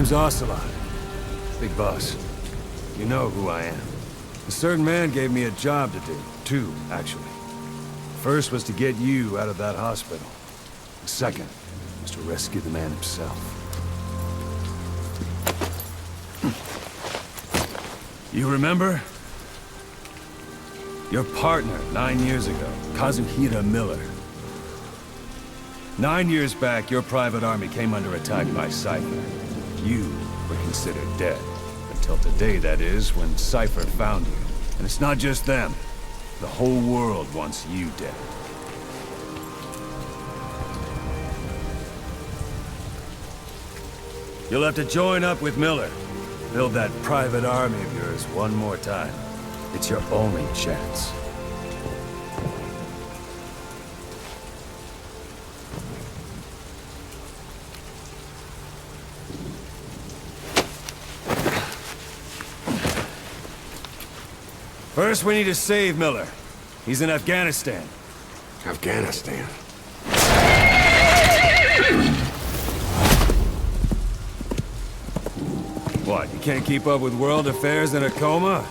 name's Ocelot. Big boss. You know who I am. A certain man gave me a job to do. Two, actually. First was to get you out of that hospital. The second was to rescue the man himself. You remember? Your partner 9 years ago, Kazuhira Miller. 9 years back, your private army came under attack by Cypher. You were considered dead. Until today, that is, when Cypher found you. And it's not just them. The whole world wants you dead. You'll have to join up with Miller. Build that private army of yours one more time. It's your only chance. First, we need to save Miller. He's in Afghanistan. Afghanistan? What, you can't keep up with world affairs in a coma?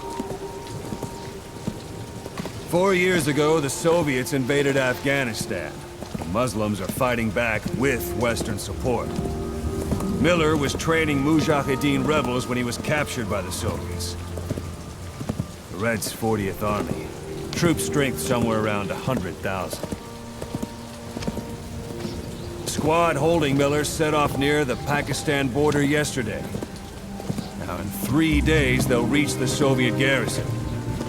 4 years ago, the Soviets invaded Afghanistan. The Muslims are fighting back with Western support. Miller was training Mujahideen rebels when he was captured by the Soviets. The Reds' 40th Army. Troop strength somewhere around 100,000. The squad holding Miller set off near the Pakistan border yesterday. Now, in 3 days, they'll reach the Soviet garrison.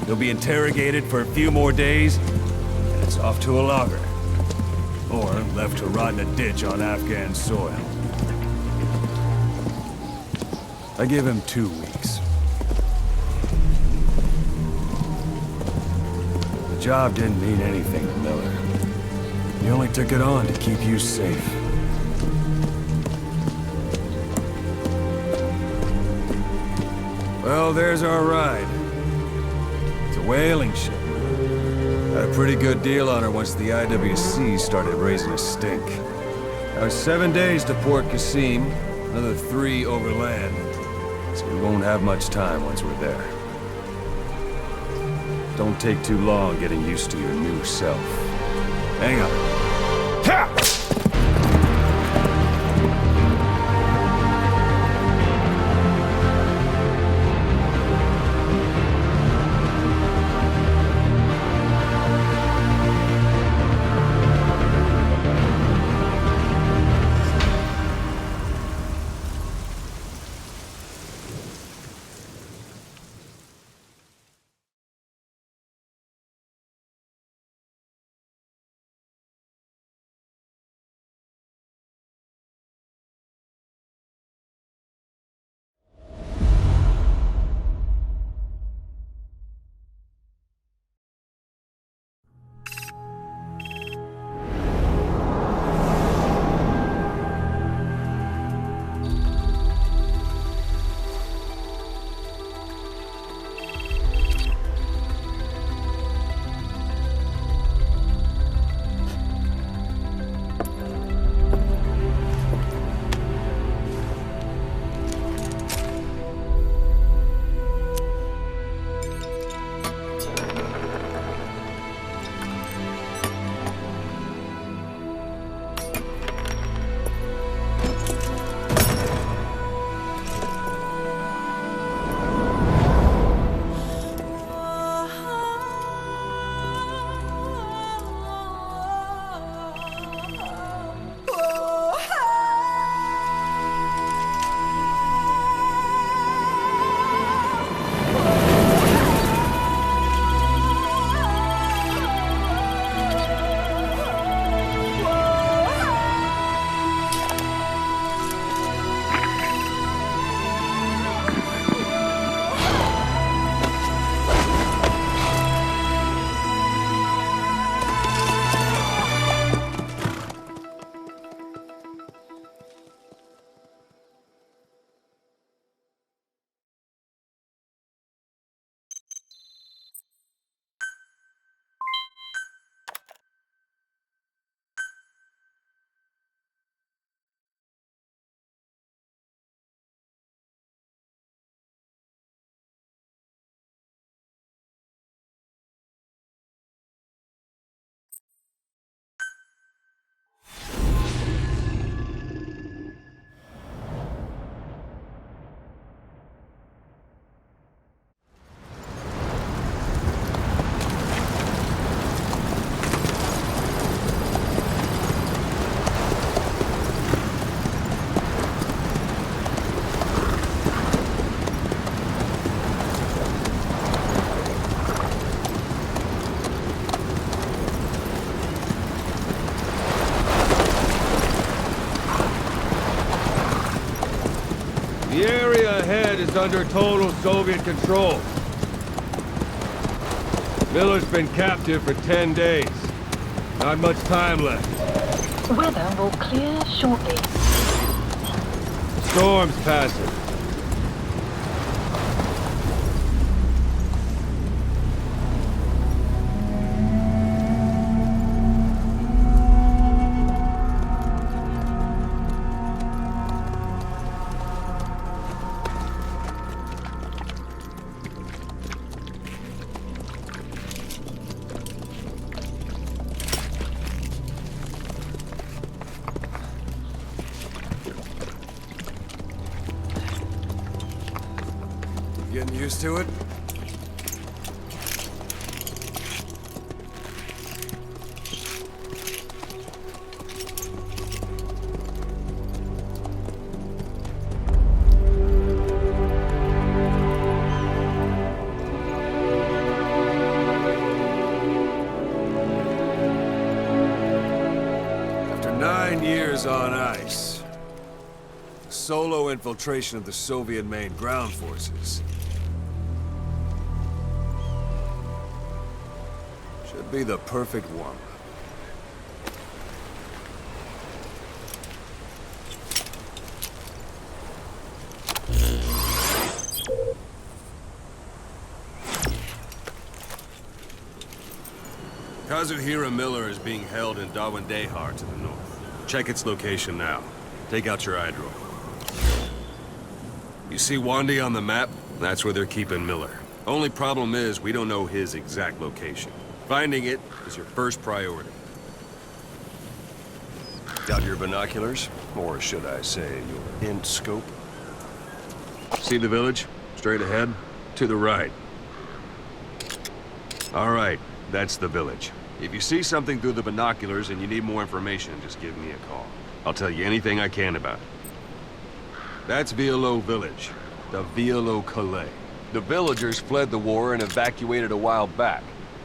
They'll be interrogated for a few more days, and it's off to a lager. Or left to rot in a ditch on Afghan soil. I give him 2 weeks. The job didn't mean anything to Miller. He only took it on to keep you safe. Well, there's our ride. It's a whaling ship. Had a pretty good deal on her once the IWC started raising a stink. Now it's 7 days to Port Qasim, another 3 overland. So we won't have much time once we're there. Don't take too long getting used to your new self. Hang on. Ha! is under total Soviet control. Miller's been captive for 10 days. Not much time left. Weather will clear shortly. Storm's passing. Getting used to it? After 9 years on ice, solo infiltration of the Soviet main ground forces should be the perfect warm-up. Kazuhira Miller is being held in Dawandehar to the north. Check its location now. Take out your iDroid. You see Wandi on the map? That's where they're keeping Miller. Only problem is, we don't know his exact location. Finding it is your first priority. Got your binoculars? Or should I say, your int scope? See the village? Straight ahead? To the right. All right, that's the village. If you see something through the binoculars and you need more information, just give me a call. I'll tell you anything I can about it. That's Violo Village, the Violo Calais. The villagers fled the war and evacuated a while back.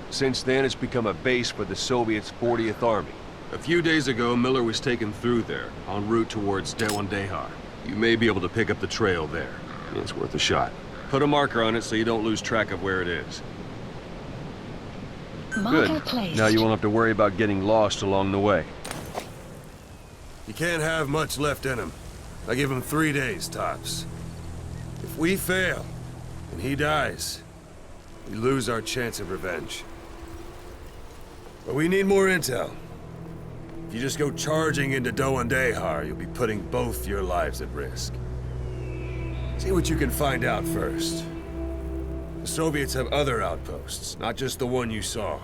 Since then, it's become a base for the Soviets' 40th Army. A few days ago, Miller was taken through there, en route towards Dawandehar. You may be able to pick up the trail there. It's worth a shot. Put a marker on it so you don't lose track of where it is. Marker Good. placed. Now you won't have to worry about getting lost along the way. You can't have much left in him. I give him 3 days, tops. If we fail, and he dies, we lose our chance of revenge. But we need more intel. If you just go charging into Dawandehar, you'll be putting both your lives at risk. See what you can find out first. The Soviets have other outposts, not just the one you saw.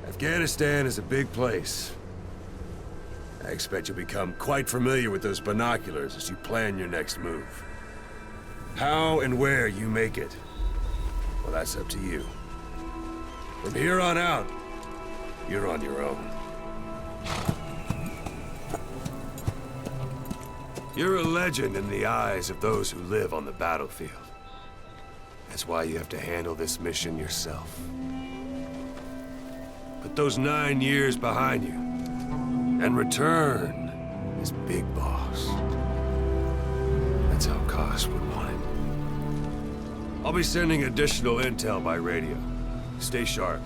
Afghanistan is a big place. I expect you'll become quite familiar with those binoculars as you plan your next move. How and where you make it, well, that's up to you. From here on out, you're on your own. You're a legend in the eyes of those who live on the battlefield. That's why you have to handle this mission yourself. Put those 9 years behind you, and return as Big Boss. That's how Koss would want it. I'll be sending additional intel by radio. Stay sharp.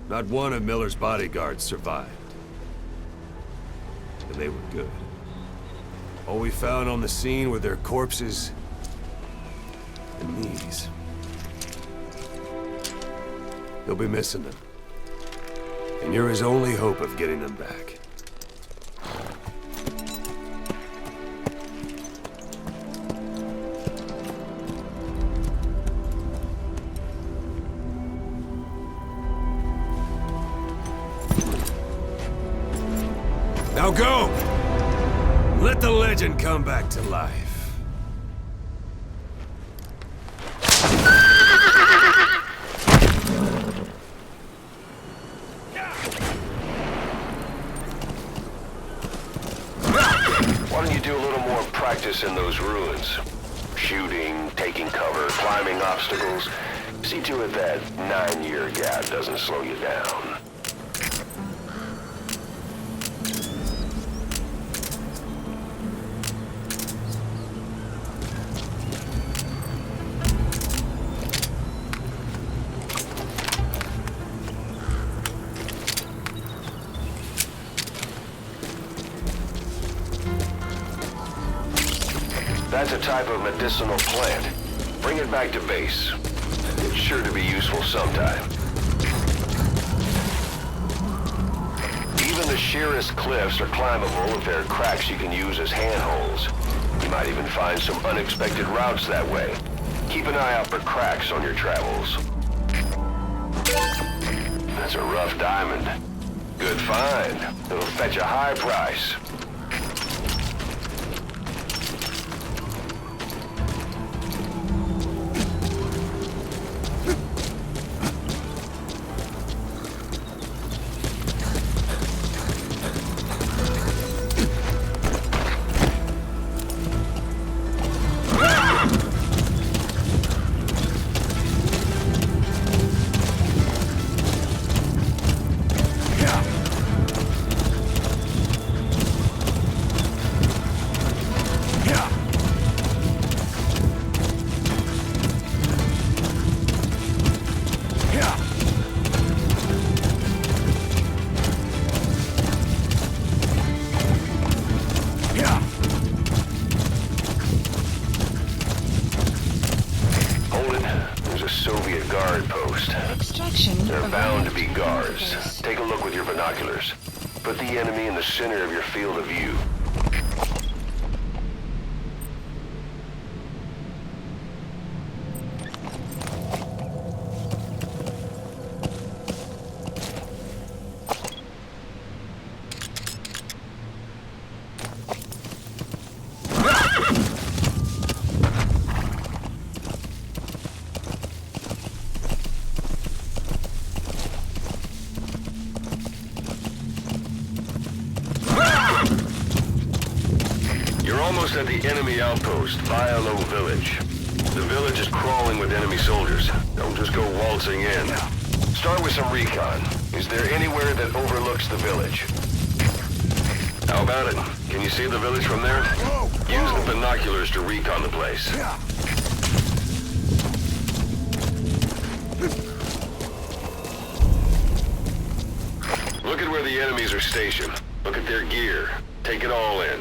Not one of Miller's bodyguards survived. And they were good. All we found on the scene were their corpses and these. You'll be missing them. And you're his only hope of getting them back. Now go! Let the legend come back to life. Why don't you do a little more practice in those ruins? Shooting, taking cover, climbing obstacles. See to it that 9-year gap doesn't slow you down. That's a type of medicinal plant. Bring it back to base. It's sure to be useful sometime. Even the sheerest cliffs are climbable if there are cracks you can use as handholds. You might even find some unexpected routes that way. Keep an eye out for cracks on your travels. That's a rough diamond. Good find. It'll fetch a high price. Soviet guard post. Extraction. They're bound to be guards. Take a look with your binoculars. Put the enemy in the center of your field of view. Almost at the enemy outpost, Vialo Village. The village is crawling with enemy soldiers. Don't just go waltzing in. Start with some recon. Is there anywhere that overlooks the village? How about it? Can you see the village from there? Use the binoculars to recon the place. Look at where the enemies are stationed. Look at their gear. Take it all in.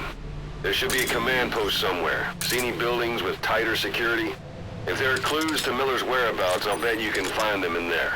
There should be a command post somewhere. See any buildings with tighter security? If there are clues to Miller's whereabouts, I'll bet you can find them in there.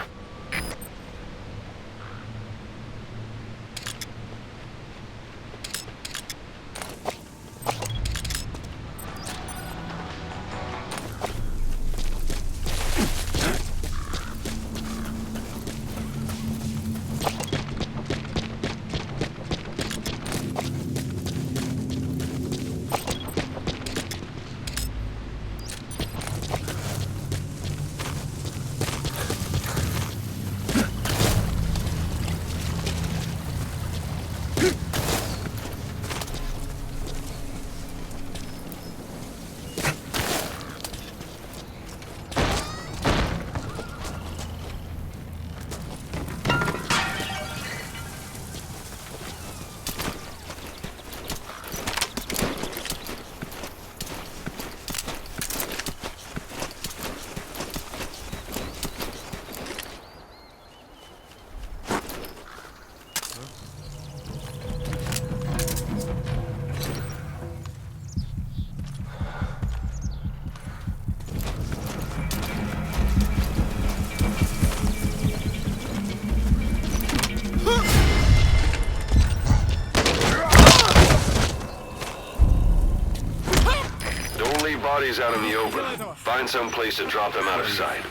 Bodies out in the open. Find some place to drop them out of sight.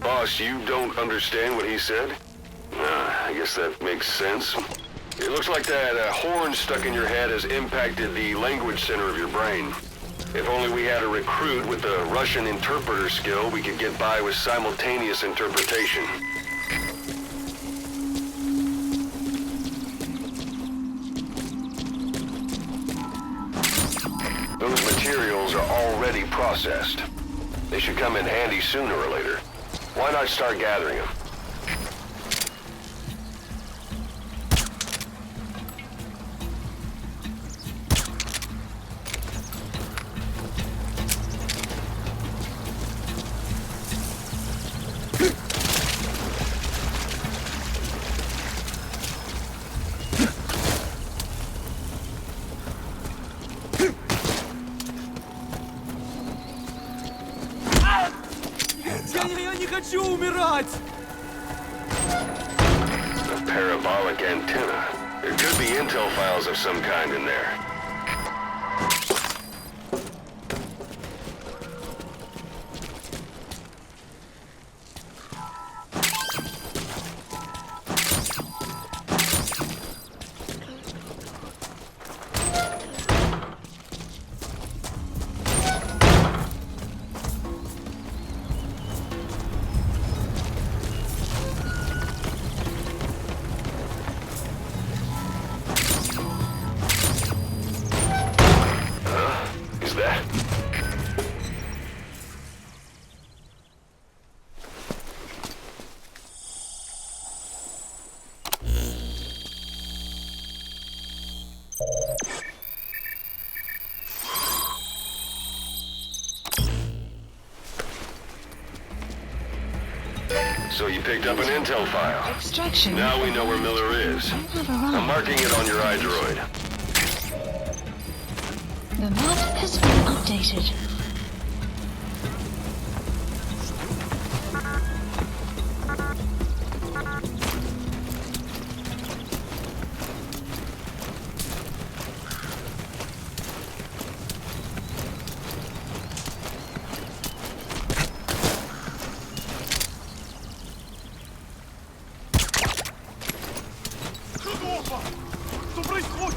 Boss, you don't understand what he said? I guess that makes sense. It looks like that horn stuck in your head has impacted the language center of your brain. If only we had a recruit with the Russian interpreter skill, we could get by with simultaneous interpretation. Those materials are already processed. They should come in handy sooner or later. Why not start gathering them? умирать! A parabolic antenna. There could be intel files of some kind in there. Is that? So you picked up an intel file. Extraction. Now we know where Miller is. Have I'm arrived. marking it on your iDroid. The map has been updated. Что происходит?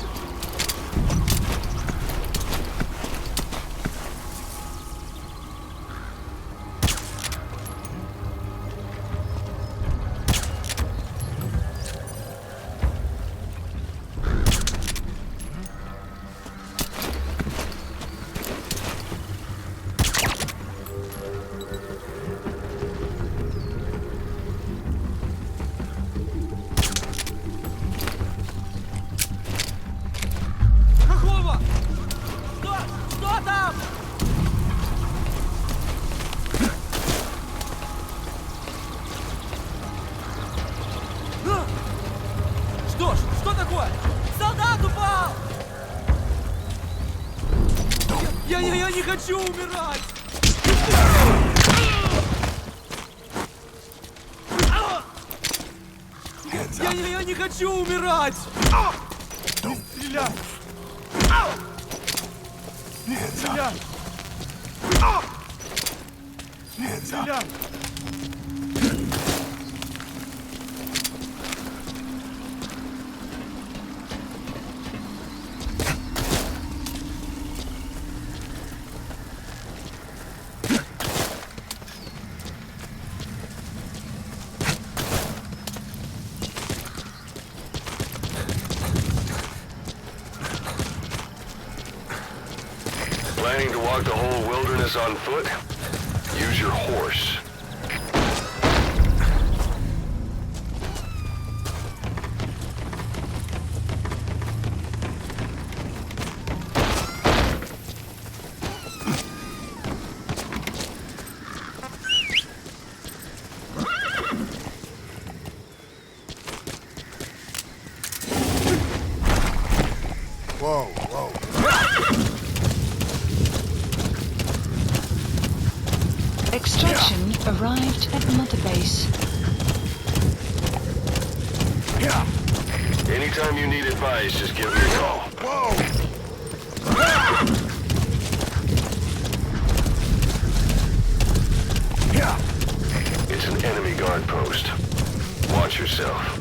Какого? Что там? Что такое? Солдат упал! Я не хочу умирать! Я не хочу умирать! Не стреляй! Не стреляй! Не стреляй! Planning to walk the whole wilderness on foot? Use your horse. Whoa, whoa. Extraction arrived at Mother Base. Anytime you need advice, just give me a call. Whoa! It's an enemy guard post. Watch yourself.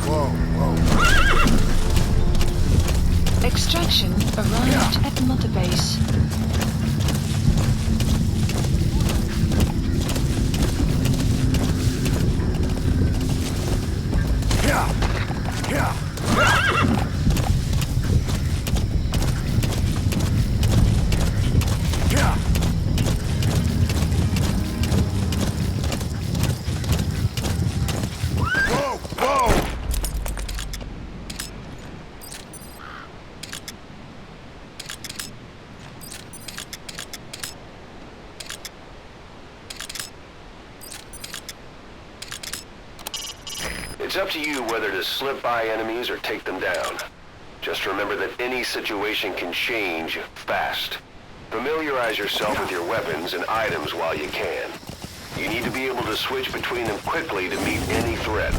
Whoa, whoa. Extraction arrived at Mother Base. It's up to you whether to slip by enemies or take them down. Just remember that any situation can change fast. Familiarize yourself with your weapons and items while you can. You need to be able to switch between them quickly to meet any threat.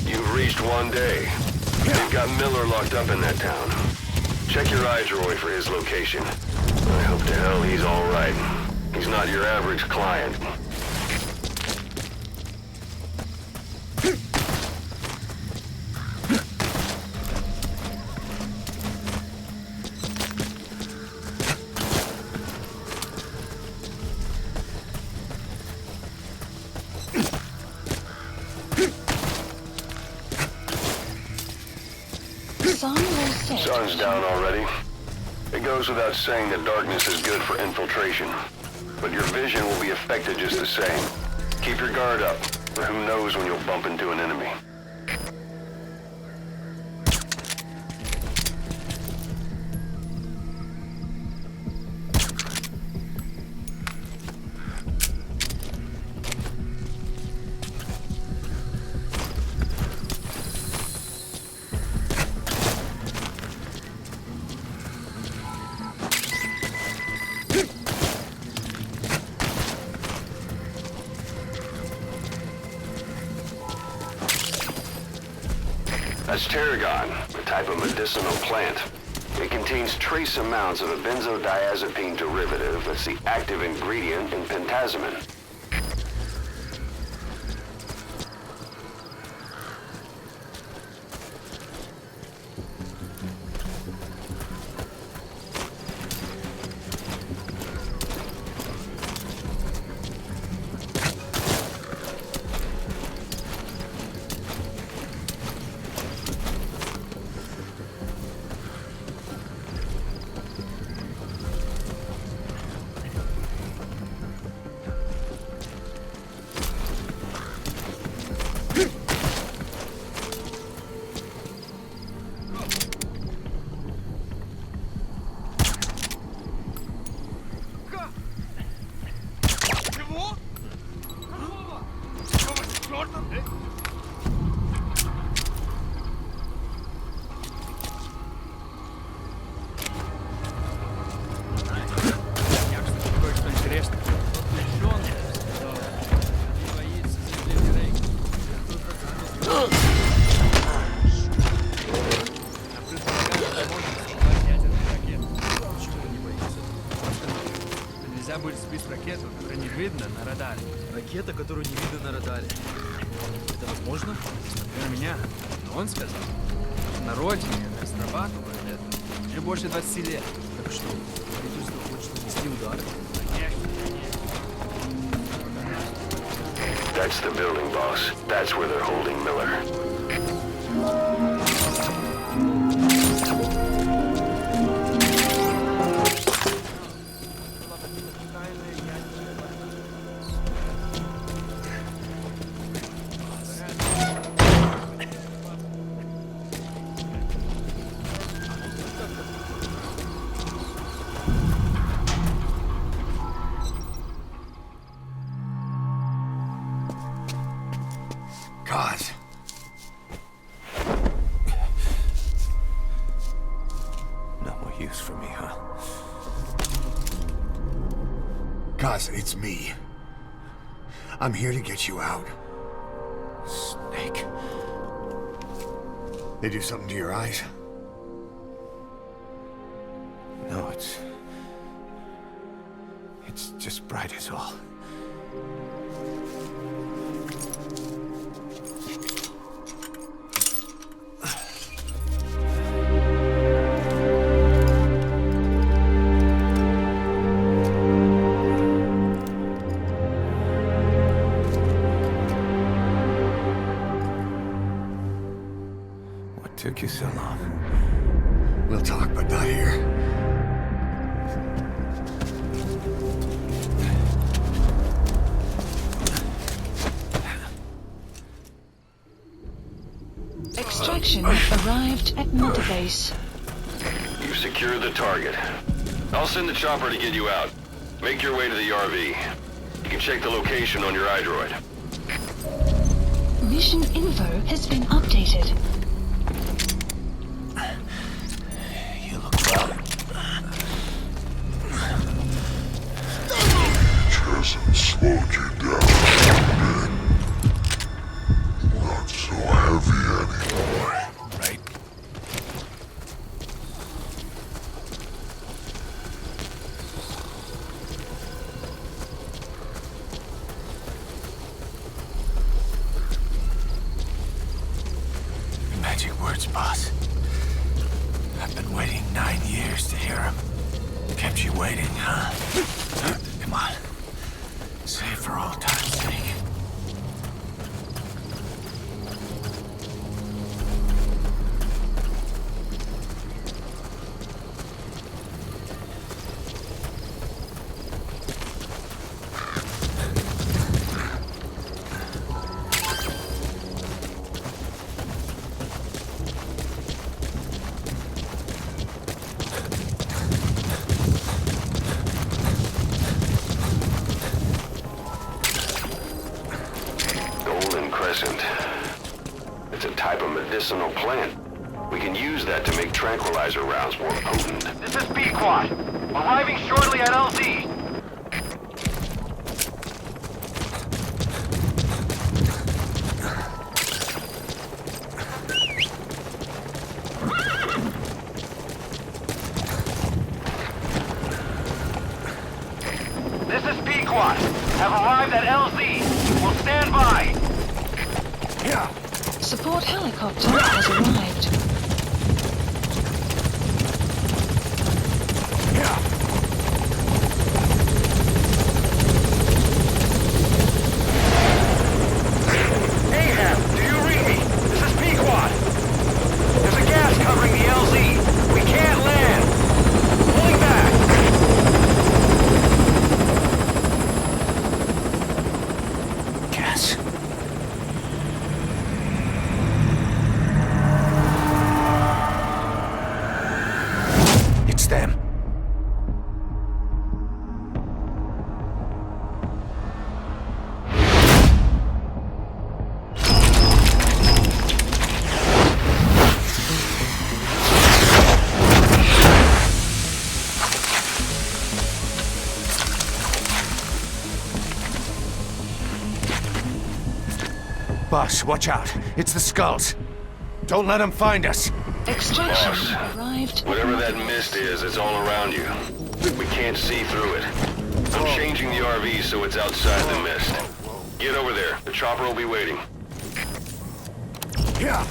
You've reached one day. They've got Miller locked up in that town. Check your iDroid for his location. I hope to hell he's all right. He's not your average client. Sun's down already. It goes without saying that darkness is good for infiltration. But your vision will be affected just the same. Keep your guard up, or who knows when you'll bump into an enemy. That's tarragon, a type of medicinal plant. It contains trace amounts of a benzodiazepine derivative that's the active ingredient in pentazimine. Нельзя будет сбить ракету, которую не видно на радаре. Ракета, которую не видно на радаре. Это возможно? Например, меня. Но он сказал, что на родине это срабатывает это уже больше 20 лет. Так что, правительство хочет нанести удар? Конечно, конечно. That's the building, boss. That's where they're holding Miller. God. No more use for me, huh? Kaz, it's me. I'm here to get you out. Snake. They do something to your eyes? No, it's just bright as all. What took you so long? We'll talk, but not here. Extraction arrived at Mother Base. You've secured the target. I'll send the chopper to get you out. Make your way to the RV. You can check the location on your iDroid. Mission info has been updated. You look well. Hasn't slowed you down, man. Not so heavy anymore. Right? Magic words, boss. I've been waiting 9 years to hear them. Kept you waiting, huh? Come on. Say it for old time's sake. Golden Crescent. It's a type of medicinal plant. We can use that to make tranquilizer rounds more potent. This is Pequod. Arriving shortly at LZ. This is Pequod. Have arrived at LZ. Will stand by. Support helicopter has arrived. Ahab, do you read me? This is Pequod. There's a gas covering the LZ. We can't land. Pulling back. Gas. It's them. Boss, watch out. It's the skulls. Don't let them find us. Extraction Boss, arrived at whatever that Metaphase. mist is, it's all around you. We can't see through it. I'm changing the RV so it's outside the mist. Get over there. The chopper will be waiting. Yeah.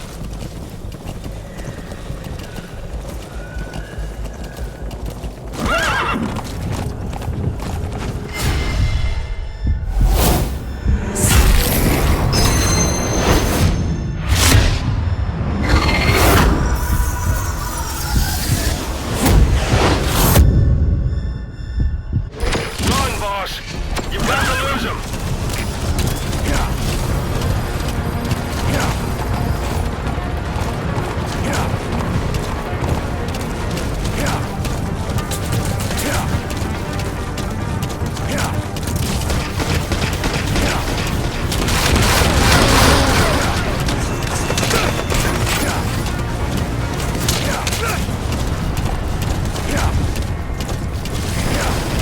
Run, boss! You've got to lose him!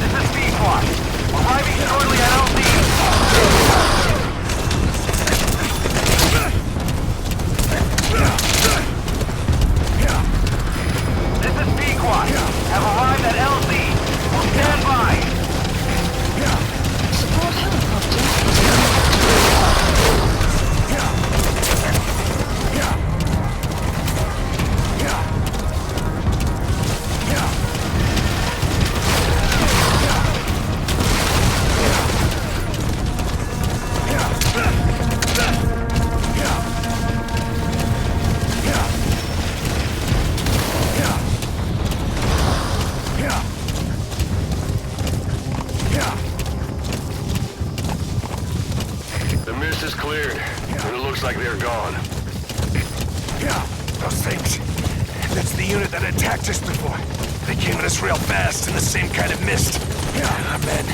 This is Pequod. Arriving shortly at LZ. This is Pequod. Have arrived at LZ. Will stand by. Support helicopter has arrived. The mist is cleared, and it looks like they're gone. Those things. That's the unit that attacked us before. They came at us real fast in the same kind of mist. And our men,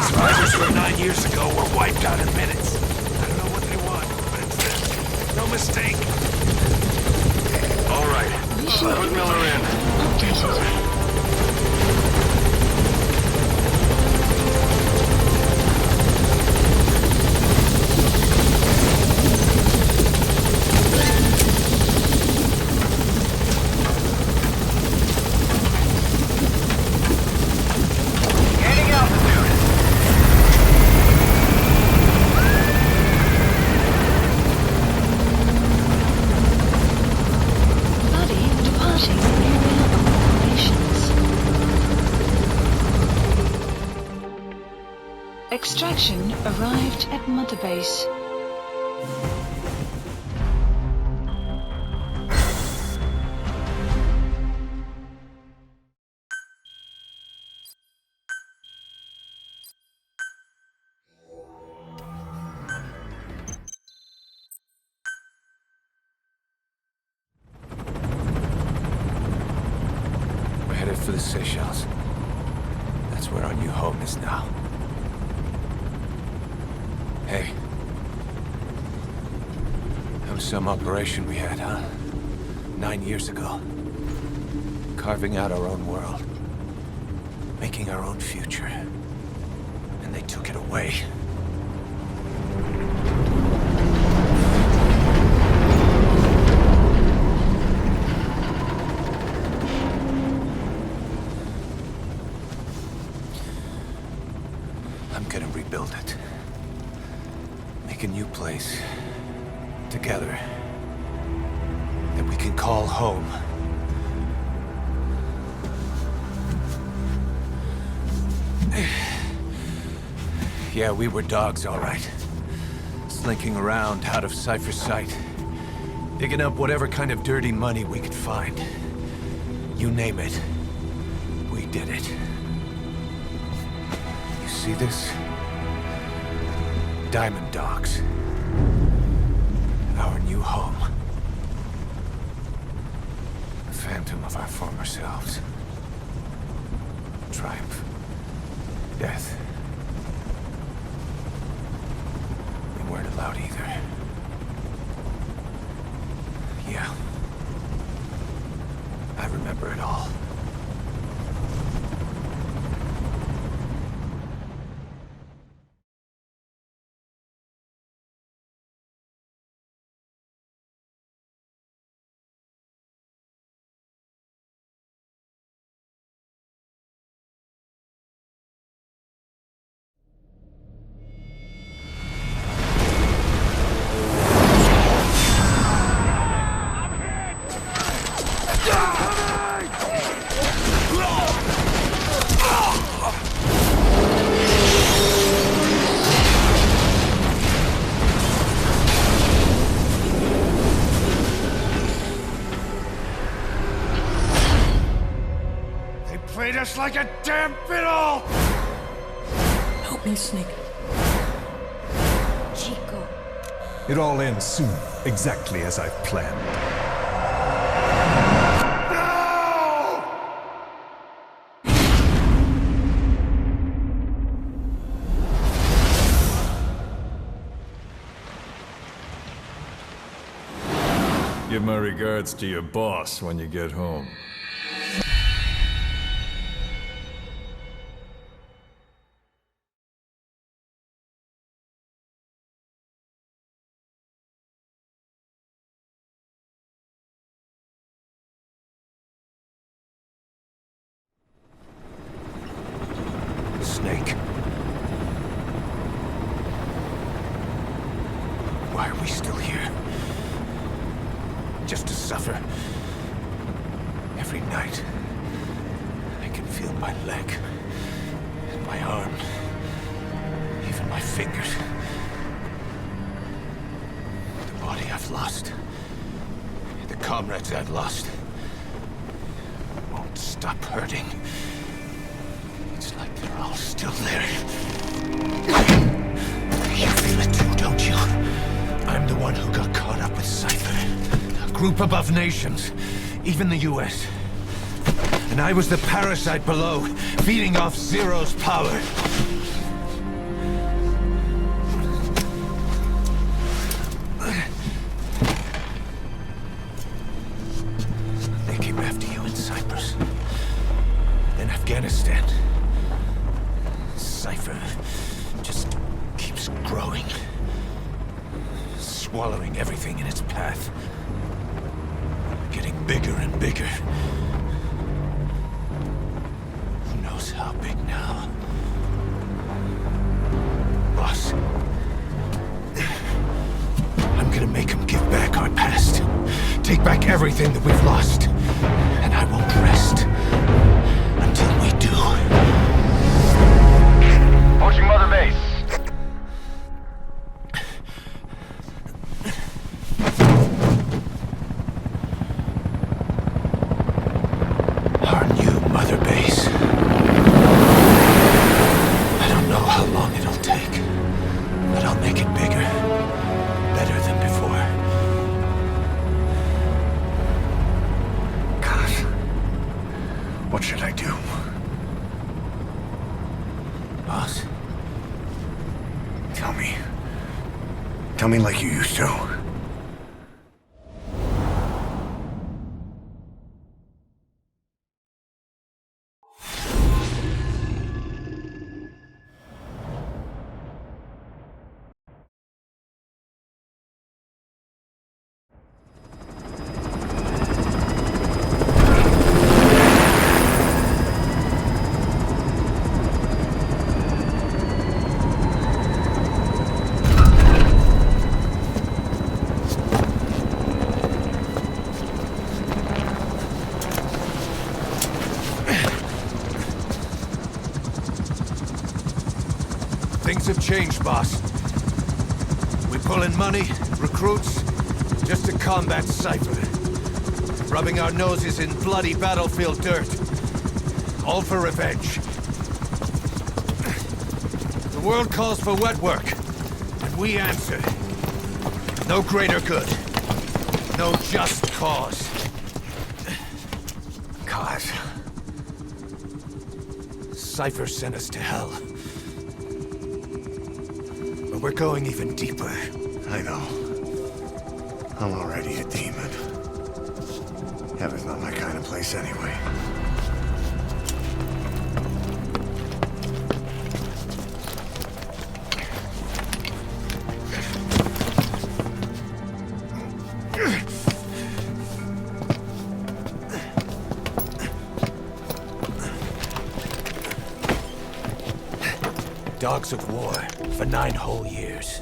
survivors from 9 years ago, were wiped out in minutes. I don't know what they want, but it's them. no mistake. All right. Put Miller in. Updated. Gaining altitude. Buddy departing area of operations. Extraction arrived at Mother Base. We're headed for the Seychelles. That's where our new home is now. Hey. That was some operation we had, huh? 9 years ago. Carving out our own world. Making our own future. And they took it away. I'm gonna rebuild it. Make a new place. Together. That we can call home. Yeah, we were dogs, all right. Slinking around out of Cypher's sight. Digging up whatever kind of dirty money we could find. You name it. We did it. You see this? Diamond Dogs. Our new home. A phantom of our former selves. Triumph. Death. We weren't allowed either. Yeah. I remember it all. Played us like a damn fiddle! Help me, Snake. Chico. It all ends soon, exactly as I've planned. Give my regards to your boss when you get home. Snake. Why are we still here? Just to suffer. Every night, I can feel my leg, and my arm, even my fingers. The body I've lost, the comrades I've lost, won't stop hurting. It's like they're all still there. You feel it too, don't you? I'm the one who got caught up with Cypher. A group above nations, even the US. And I was the parasite below, feeding off Zero's power. Cypher just keeps growing, swallowing everything in its path, getting bigger and bigger. Who knows how big now? Boss, I'm gonna make him give back our past. Take back everything that we've lost. And I won't rest until we do. Approaching Mother Base. Our new Mother Base. I don't know how long it'll take, but I'll make it bigger, better than before. What should I do? Boss? Tell me. Tell me like you used to. Things have changed, boss. We pull in money, recruits, just to combat Cypher. Rubbing our noses in bloody battlefield dirt. All for revenge. The world calls for wet work, and we answer. No greater good. No just cause. Cause? Cypher sent us to hell. But we're going even deeper. I know. I'm already a demon. Heaven's not my kind of place anyway. Dogs of war for 9 whole years.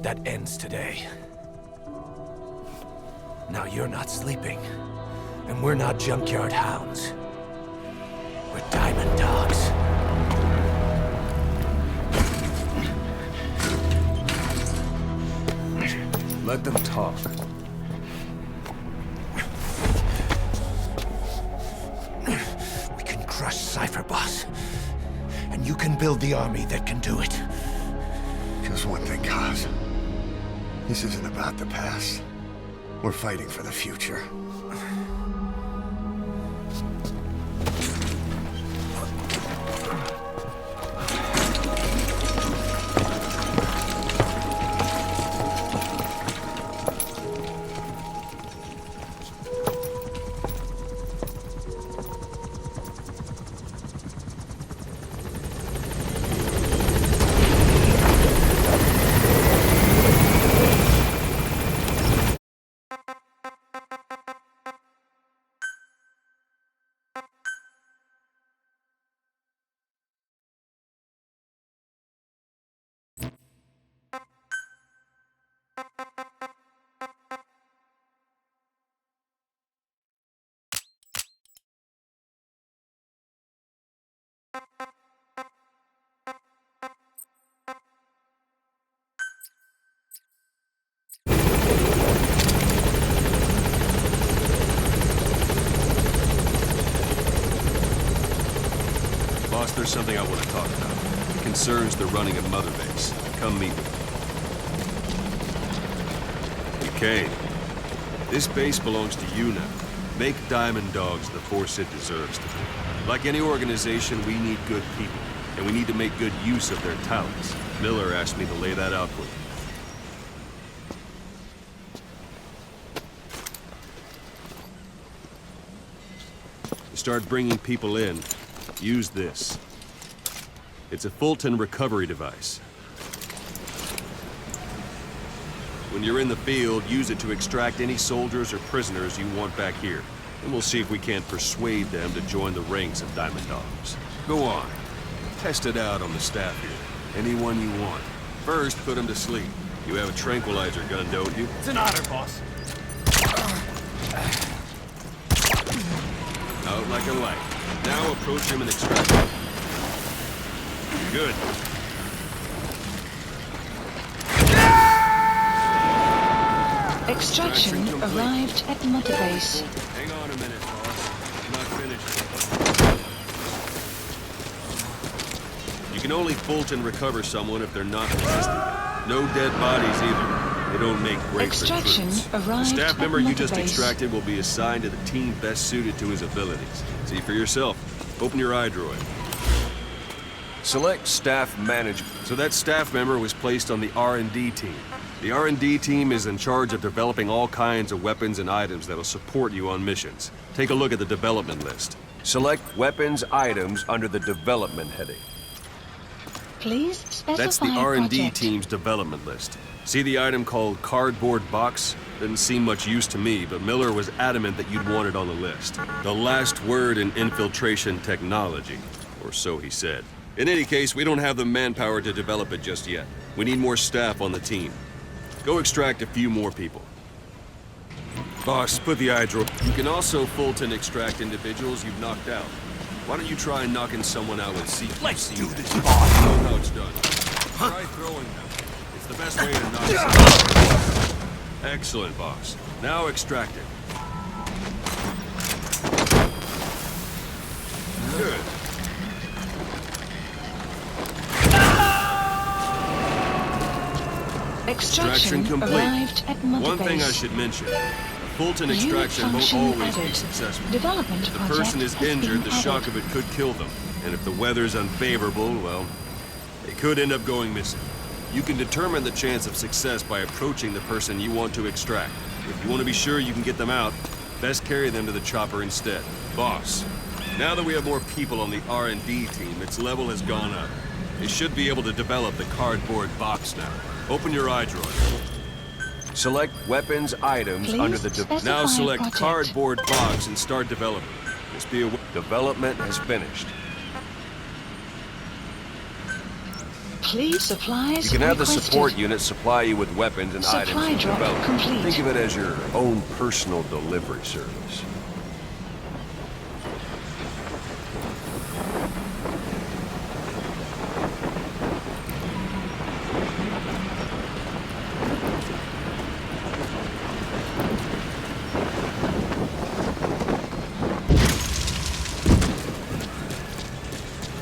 That ends today. Now you're not sleeping, and we're not junkyard hounds. We're diamond dogs. Let them talk. We can crush Cypher, boss. And you can build the army that can do it. Just one thing, Kaz. This isn't about the past. We're fighting for the future. Boss, there's something I want to talk about. It concerns the running of Mother Base. Come meet me. Duquesne, this base belongs to you now. Make Diamond Dogs the force it deserves to be. Like any organization, we need good people, and we need to make good use of their talents. Miller asked me to lay that out for you. To start bringing people in, use this. It's a Fulton recovery device. When you're in the field, use it to extract any soldiers or prisoners you want back here. And we'll see if we can't persuade them to join the ranks of Diamond Dogs. Go on. Test it out on the staff here. Anyone you want. First, put them to sleep. You have a tranquilizer gun, don't you? It's an honor, boss. Out like a light. Now approach him and extract him. Good. Extraction arrived at Mother Base. Hang on a minute, boss. I'm not finished. You can only Fulton recover someone if they're not resistant. No dead bodies either. They don't make great Extraction recruits. The arrived staff at member you Mother just Base. extracted will be assigned to the team best suited to his abilities. See for yourself. Open your iDroid. Select staff management. So that staff member was placed on the R&D team. The R&D team is in charge of developing all kinds of weapons and items that'll support you on missions. Take a look at the development list. Select weapons items under the development heading. Please specify That's the R&D project. team's development list. See the item called cardboard box? Didn't seem much use to me, but Miller was adamant that you'd want it on the list. The last word in infiltration technology, or so he said. In any case, we don't have the manpower to develop it just yet. We need more staff on the team. Go extract a few more people. Boss, put the iDroid. You can also Fulton extract individuals you've knocked out. Why don't you try knocking someone out with CQC? Let's do this, You know how it's done. Try throwing them. It's the best way to knock someone out. Excellent, boss. Now extract it. Good. Extraction complete. arrived at Mother One thing I Base. should mention. Fulton Unit extraction won't function always be added. successful. Development If the project person is has been injured, the shock added. of it could kill them. And if the weather's unfavorable, well, they could end up going missing. You can determine the chance of success by approaching the person you want to extract. If you want to be sure you can get them out, best carry them to the chopper instead. Boss, now that we have more people on the R&D team, its level has gone up. They should be able to develop the cardboard box now. Open your iDroid. Select weapons items Please under the... specify Now select project. cardboard box and start developing. Just be aware. Development has finished. Please supplies You can have the requested. support unit supply you with weapons and Supply items to drop develop. complete. Think of it as your own personal delivery service.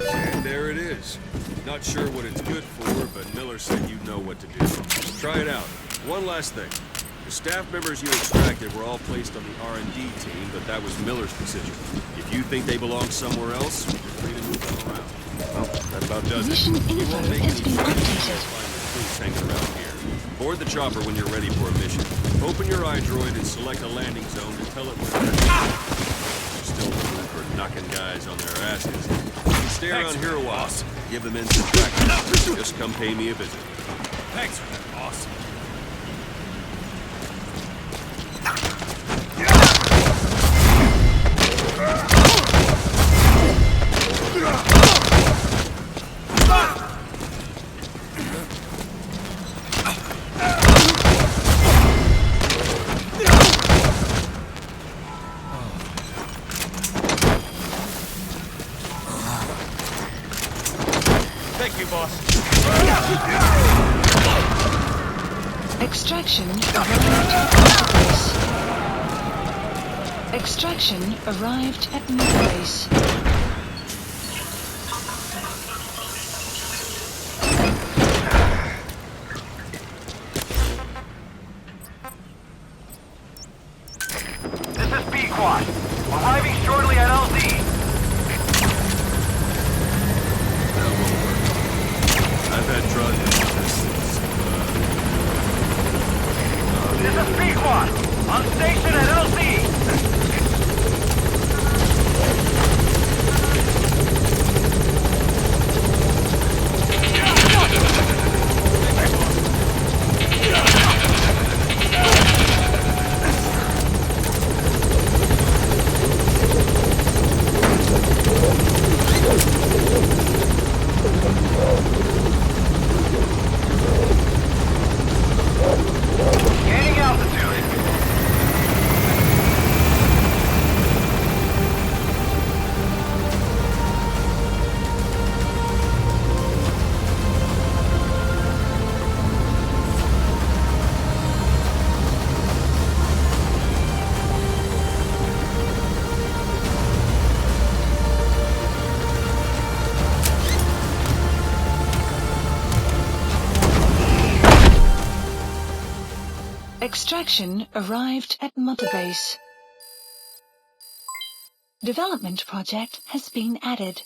And there it is. Not sure what it's good for, but Miller said you know what to do. Try it out. One last thing. The staff members you extracted were all placed on the R&D team, but that was Miller's decision. If you think they belong somewhere else, you're free to move them around. Well, that about does it. Mission You info won't make has any been friends updated. or find recruits hanging around here. Board the chopper when you're ready for a mission. Open your iDroid and select a landing zone to tell it where to go. You're still looking for knocking guys on their asses. You can stay around here a while. Give them instant practice. Just come pay me a visit. Thanks for that, boss. Thank you, boss. Extraction arrived at Mother Base. Extraction arrived at Mother Base. This is Pequod. Arriving shortly at LZ. I've had drugs. This is Pequod. On station at LZ. Extraction arrived at Mother Base. Development project has been added.